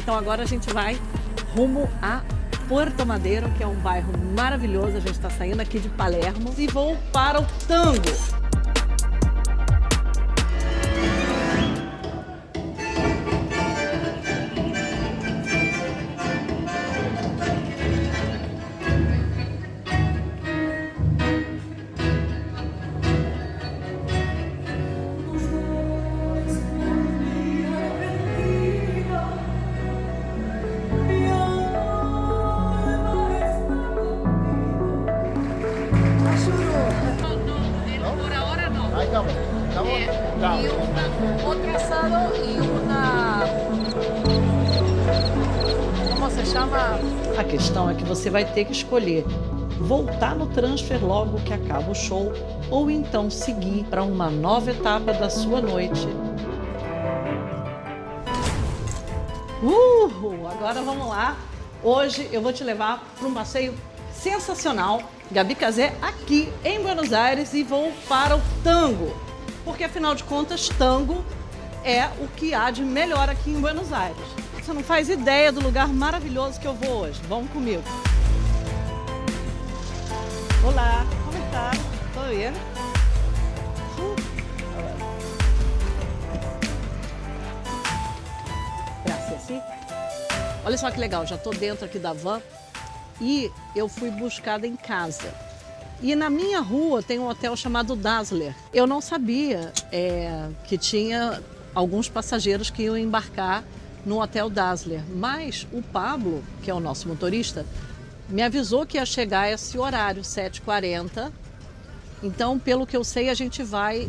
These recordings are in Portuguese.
Então agora a gente vai rumo a Puerto Madero, que é um bairro maravilhoso. A gente está saindo aqui de Palermo e vou para o tango. Otro asado y una... Como se chama? A questão é que você vai ter que escolher voltar no transfer logo que acaba o show ou então seguir para uma nova etapa da sua noite. Agora vamos lá. Hoje eu vou te levar para um passeio sensacional. Gabi Casé aqui em Buenos Aires e vou para o tango. Porque, afinal de contas, tango é o que há de melhor aqui em Buenos Aires. Você não faz ideia do lugar maravilhoso que eu vou hoje. Vamos comigo. Olá, como está? Tudo bem? Graças. Olha só que legal, já estou dentro aqui da van e eu fui buscada em casa. E na minha rua tem um hotel chamado Dazzler. Eu não sabia que tinha alguns passageiros que iam embarcar no hotel Dazzler. Mas o Pablo, que é o nosso motorista, me avisou que ia chegar a esse horário, 7h40. Então, pelo que eu sei, a gente vai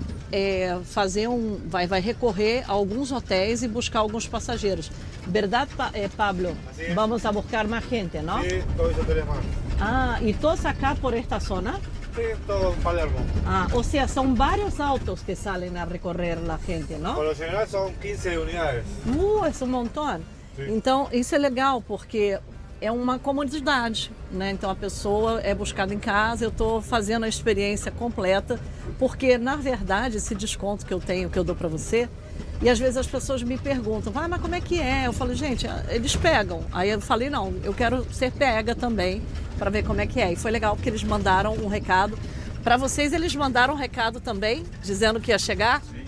vai recorrer a alguns hotéis e buscar alguns passageiros. Verdade, Pablo? Así es. Vamos a buscar más gente, ¿no? Sí, todos los hoteles más. Ah, ¿y todos acá por esta zona? Sí, todo en Palermo. Ah, o sea, son varios autos que salen a recorrer la gente, ¿no? Por lo general son 15 unidades. É um montão. Sim. Então, isso é legal, porque é uma comodidade, né? Então, a pessoa é buscada em casa, eu estou fazendo a experiência completa, porque, na verdade, esse desconto que eu tenho, que eu dou para você, e às vezes as pessoas me perguntam, mas como é que é? Eu falo, gente, eles pegam. Aí eu falei, não, eu quero ser pega também, para ver como é que é. E foi legal, porque eles mandaram um recado. Para vocês, eles mandaram um recado também, dizendo que ia chegar? Sim.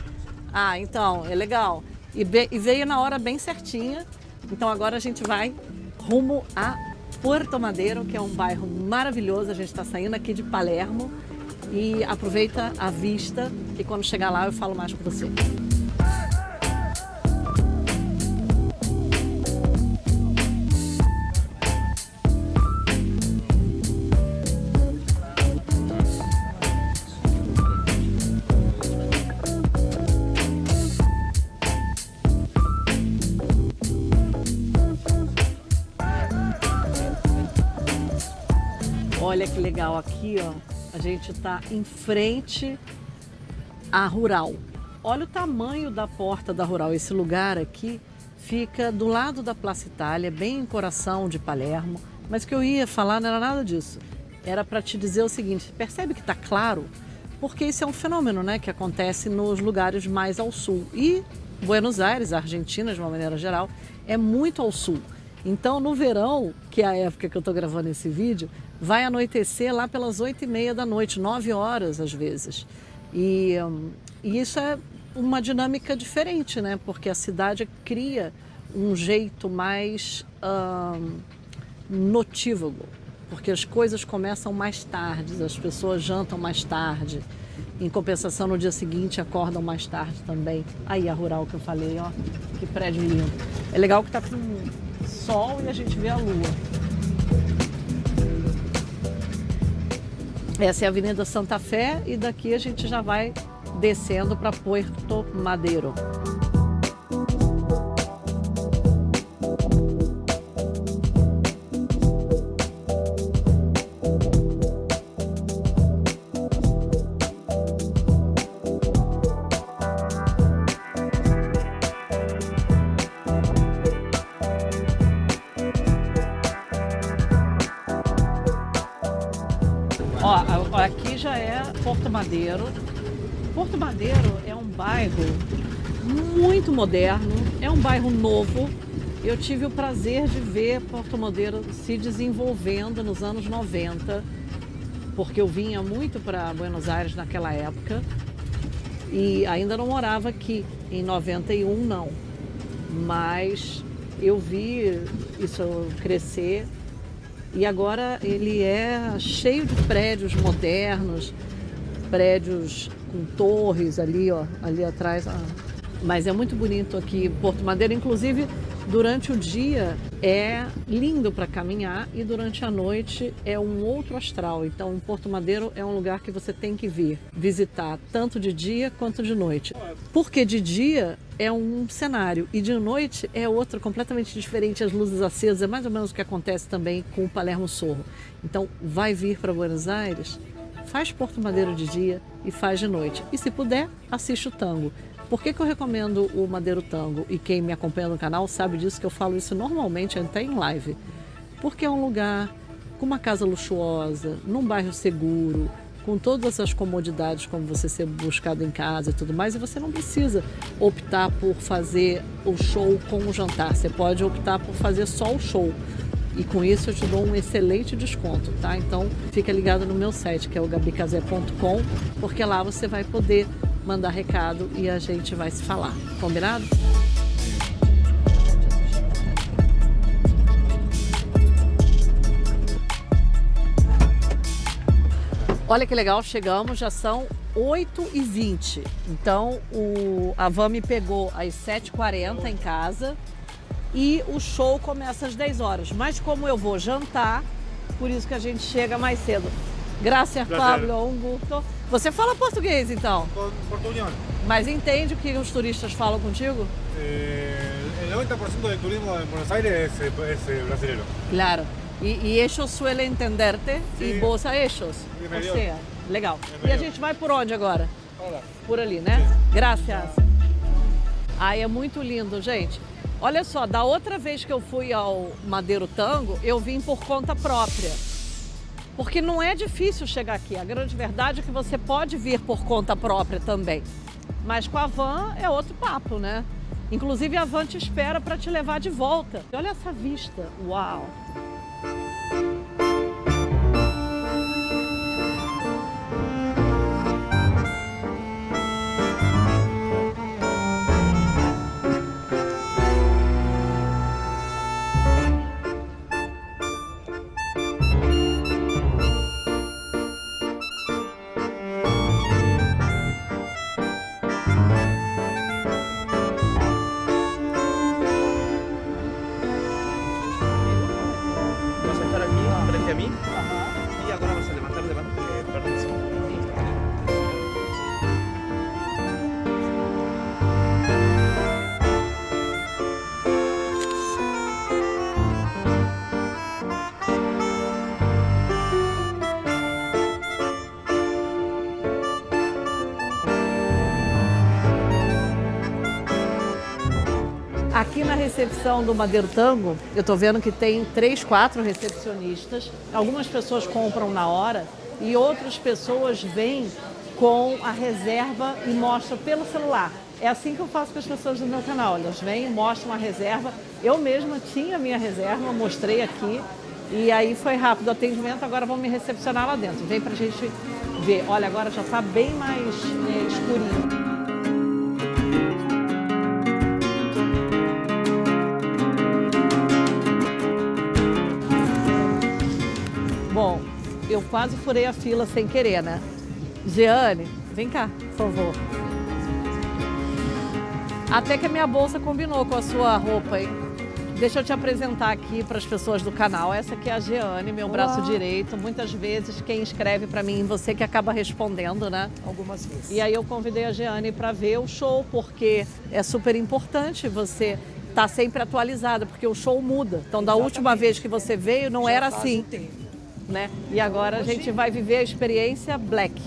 Ah, então, é legal. E veio na hora bem certinha. Então agora a gente vai rumo a Puerto Madero, que é um bairro maravilhoso. A gente está saindo aqui de Palermo e aproveita a vista, que quando chegar lá eu falo mais com você. Olha que legal, aqui ó, a gente está em frente à Rural. Olha o tamanho da porta da Rural. Esse lugar aqui fica do lado da Plaza Itália, bem em coração de Palermo. Mas o que eu ia falar não era nada disso. Era para te dizer o seguinte, percebe que está claro? Porque isso é um fenômeno, né, que acontece nos lugares mais ao sul. E Buenos Aires, a Argentina de uma maneira geral, é muito ao sul. Então, no verão, que é a época que eu estou gravando esse vídeo, vai anoitecer lá pelas 8h30 da noite, 9 horas às vezes. E isso é uma dinâmica diferente, né? Porque a cidade cria um jeito mais notívago, porque as coisas começam mais tarde, as pessoas jantam mais tarde. Em compensação, no dia seguinte, acordam mais tarde também. Aí a Rural que eu falei, ó, que prédio lindo. É legal que tá com sol e a gente vê a lua. Essa é a Avenida Santa Fé e daqui a gente já vai descendo para Puerto Madero. Ó, aqui já é Puerto Madero. Puerto Madero é um bairro muito moderno, é um bairro novo, Eu tive o prazer de ver Porto Modelo se desenvolvendo nos anos 90, porque eu vinha muito para Buenos Aires naquela época e ainda não morava aqui. Em 91 não, mas eu vi isso crescer e agora ele é cheio de prédios modernos, prédios com torres ali, ó, ali atrás. Mas é muito bonito aqui Porto Madeira, inclusive durante o dia é lindo para caminhar e durante a noite é um outro astral. Então Porto Madeiro é um lugar que você tem que vir visitar, tanto de dia quanto de noite. Porque de dia é um cenário e de noite é outro, completamente diferente, as luzes acesas, é mais ou menos o que acontece também com o Palermo Sorro. Então vai vir para Buenos Aires, faz Porto Madeiro de dia e faz de noite. E se puder, assiste o tango. Por que eu recomendo o Madeiro Tango? E quem me acompanha no canal sabe disso, que eu falo isso normalmente até em live. Porque é um lugar com uma casa luxuosa, num bairro seguro, com todas as comodidades como você ser buscado em casa e tudo mais, e você não precisa optar por fazer o show com o jantar, você pode optar por fazer só o show. E com isso eu te dou um excelente desconto, tá? Então fica ligado no meu site, que é o gabicazé.com, porque lá você vai poder mandar recado e a gente vai se falar. Combinado? Olha que legal, chegamos, já são 8h20. Então a van me pegou às 7h40 em casa e o show começa às 10 horas. Mas como eu vou jantar, por isso que a gente chega mais cedo. Graças, Pablo, um gusto. Você fala português, então? Português. Mas entende o que os turistas falam contigo? El 90% del turismo en Buenos Aires es brasileño. Claro. E ellos suelen entenderte e vos a ellos. Ou seja, legal. E a gente vai por onde agora? Por ali, né? Graças. Ai, é muito lindo, gente. Olha só, da outra vez que eu fui ao Madeiro Tango, eu vim por conta própria. Porque não é difícil chegar aqui. A grande verdade é que você pode vir por conta própria também. Mas com a van é outro papo, né? Inclusive a van te espera para te levar de volta. Olha essa vista. Uau! A mí y ahora vas a levantar de mano permiso. Aqui na recepção do Madeiro Tango, eu tô vendo que tem 3, 4 recepcionistas. Algumas pessoas compram na hora e outras pessoas vêm com a reserva e mostram pelo celular. É assim que eu faço com as pessoas do meu canal. Elas vêm, mostram a reserva. Eu mesma tinha a minha reserva, mostrei aqui. E aí foi rápido o atendimento, agora vão me recepcionar lá dentro. Vem pra gente ver. Olha, agora já tá bem mais escurinho. Bom, eu quase furei a fila sem querer, né? Jeane, vem cá, por favor. Até que a minha bolsa combinou com a sua roupa, hein? Deixa eu te apresentar aqui para as pessoas do canal. Essa aqui é a Jeane, meu braço direito. Muitas vezes quem escreve para mim, você que acaba respondendo, né? Algumas vezes. E aí eu convidei a Jeane para ver o show, porque é super importante você estar sempre atualizada, porque o show muda. Então, da última vez que você veio, não era assim. Né? E agora a gente vai viver a experiência Black.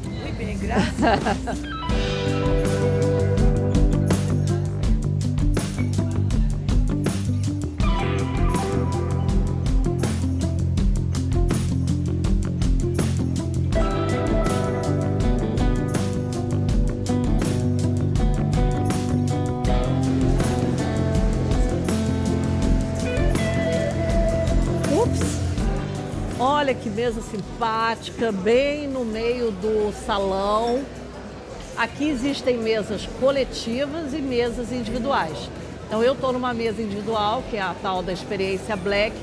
Muito bem, graças. Olha que mesa simpática, bem no meio do salão. Aqui existem mesas coletivas e mesas individuais. Então eu estou numa mesa individual, que é a tal da experiência Black,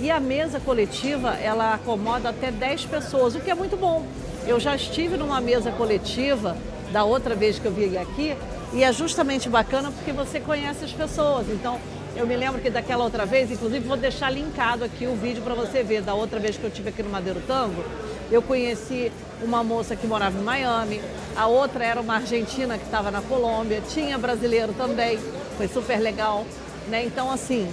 e a mesa coletiva, ela acomoda até 10 pessoas, o que é muito bom. Eu já estive numa mesa coletiva da outra vez que eu vim aqui, e é justamente bacana porque você conhece as pessoas. Então, eu me lembro que daquela outra vez, inclusive vou deixar linkado aqui o vídeo para você ver, da outra vez que eu estive aqui no Madeiro Tango, eu conheci uma moça que morava em Miami, a outra era uma argentina que estava na Colômbia, tinha brasileiro também, foi super legal. Né? Então, assim,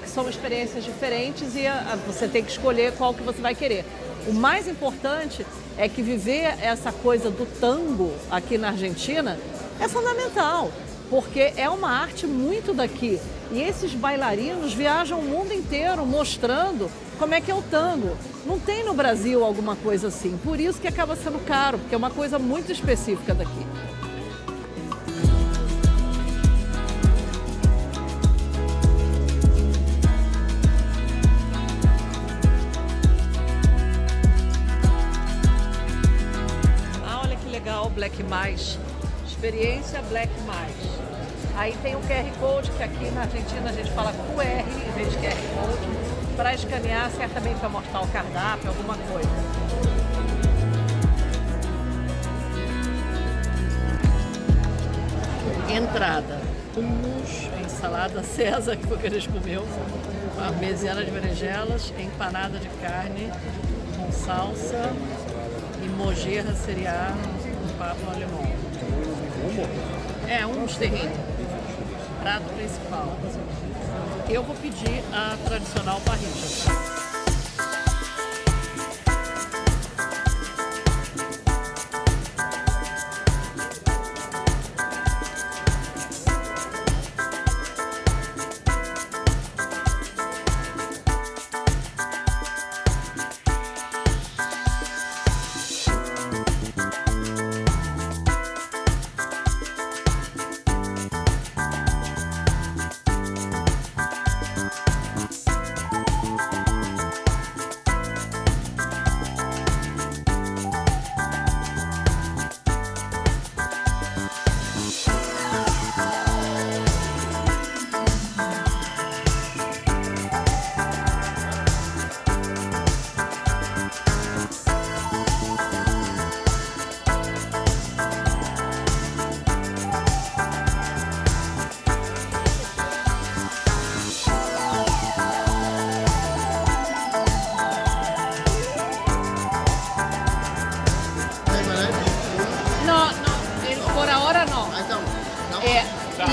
são experiências diferentes e você tem que escolher qual que você vai querer. O mais importante é que viver essa coisa do tango aqui na Argentina é fundamental, porque é uma arte muito daqui. E esses bailarinos viajam o mundo inteiro mostrando como é que é o tango. Não tem no Brasil alguma coisa assim, por isso que acaba sendo caro, porque é uma coisa muito específica daqui. Black Mais, experiência Black Mais. Aí tem o QR Code, que aqui na Argentina a gente fala QR em vez de QR Code, para escanear, certamente vai mostrar o cardápio, alguma coisa. Entrada: hummus, ensalada César, que foi o que a gente comeu, parmegiana de berinjelas, empanada de carne com salsa e mojerra cereal com papo ao limão. Hummus terrível. Prato principal. Eu vou pedir a tradicional parrilla.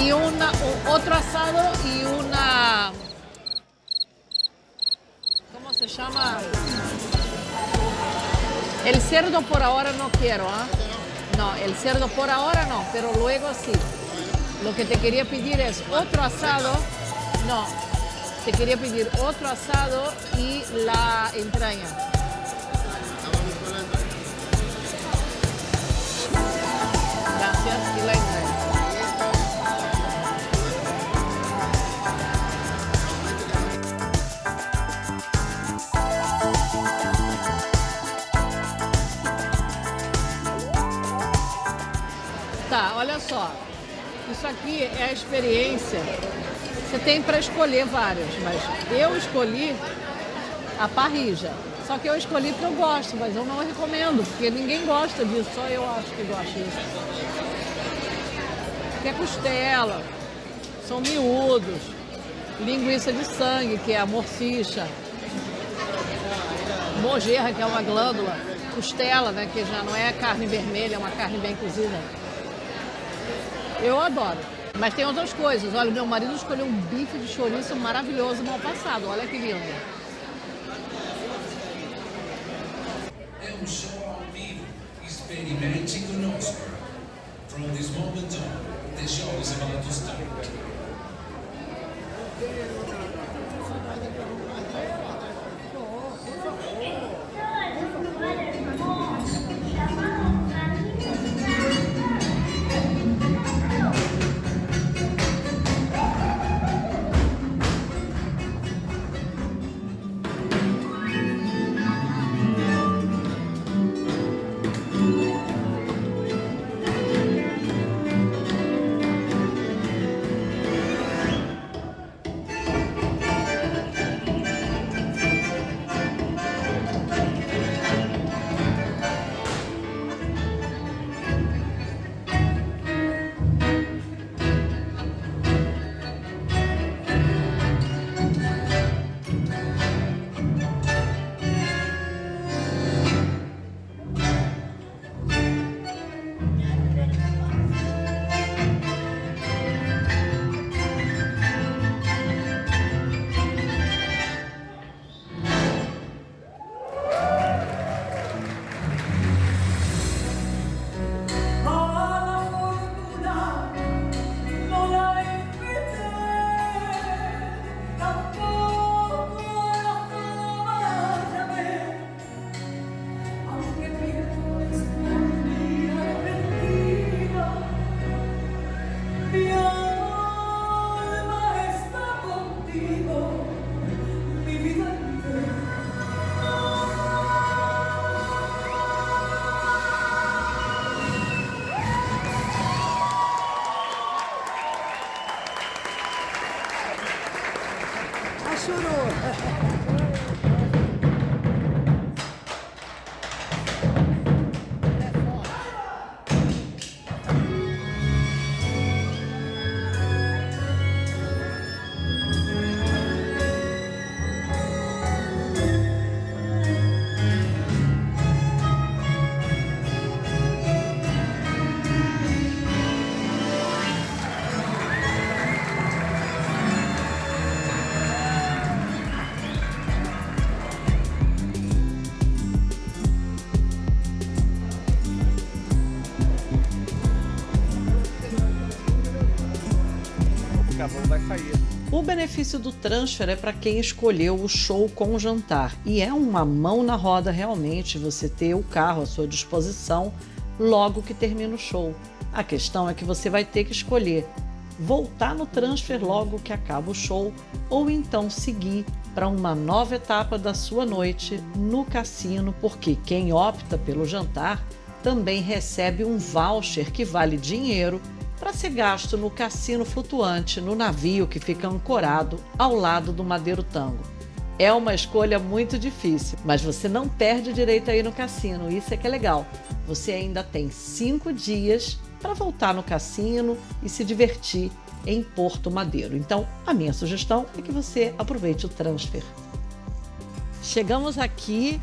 Y otro asado y una, ¿cómo se llama? El cerdo por ahora no quiero, ¿ah? No, el cerdo por ahora no, pero luego sí. Lo que te quería pedir es otro asado, no, te quería pedir otro asado y la entraña. Gracias, y la entraña. Tá, olha só, isso aqui é a experiência, você tem para escolher várias, mas eu escolhi a parrilla, só que eu escolhi porque eu gosto, mas eu não recomendo, porque ninguém gosta disso, só eu acho que gosto disso. Que é costela, são miúdos, linguiça de sangue, que é a morcicha, mojerra, que é uma glândula, costela, né, que já não é carne vermelha, é uma carne bem cozida. Eu adoro. Mas tem outras coisas. Olha, meu marido escolheu um bife de chouriço maravilhoso mal passado. Olha que lindo. É um show ao vivo. Experimente conosco. From this moment on, the show is about to start. chorou. Acabou, vai sair. O benefício do transfer é para quem escolheu o show com o jantar. E é uma mão na roda realmente você ter o carro à sua disposição logo que termina o show. A questão é que você vai ter que escolher voltar no transfer logo que acaba o show ou então seguir para uma nova etapa da sua noite no cassino, porque quem opta pelo jantar também recebe um voucher que vale dinheiro para ser gasto no cassino flutuante, no navio que fica ancorado ao lado do Madeiro Tango. É uma escolha muito difícil, mas você não perde direito a ir no cassino, isso é que é legal. Você ainda tem 5 dias para voltar no cassino e se divertir em Porto Madeiro. Então, a minha sugestão é que você aproveite o transfer. Chegamos aqui.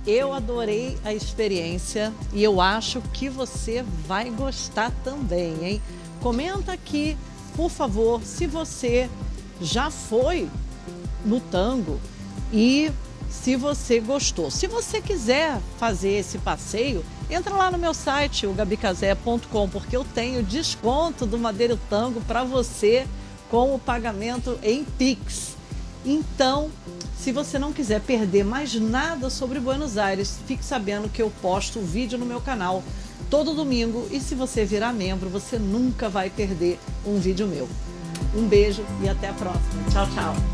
Eu adorei a experiência e eu acho que você vai gostar também, hein? Comenta aqui, por favor, se você já foi no tango e se você gostou. Se você quiser fazer esse passeio, entra lá no meu site, o gabicazé.com, porque eu tenho desconto do Madeiro Tango para você com o pagamento em Pix. Então, se você não quiser perder mais nada sobre Buenos Aires, fique sabendo que eu posto um vídeo no meu canal todo domingo e se você virar membro, você nunca vai perder um vídeo meu. Um beijo e até a próxima. Tchau, tchau.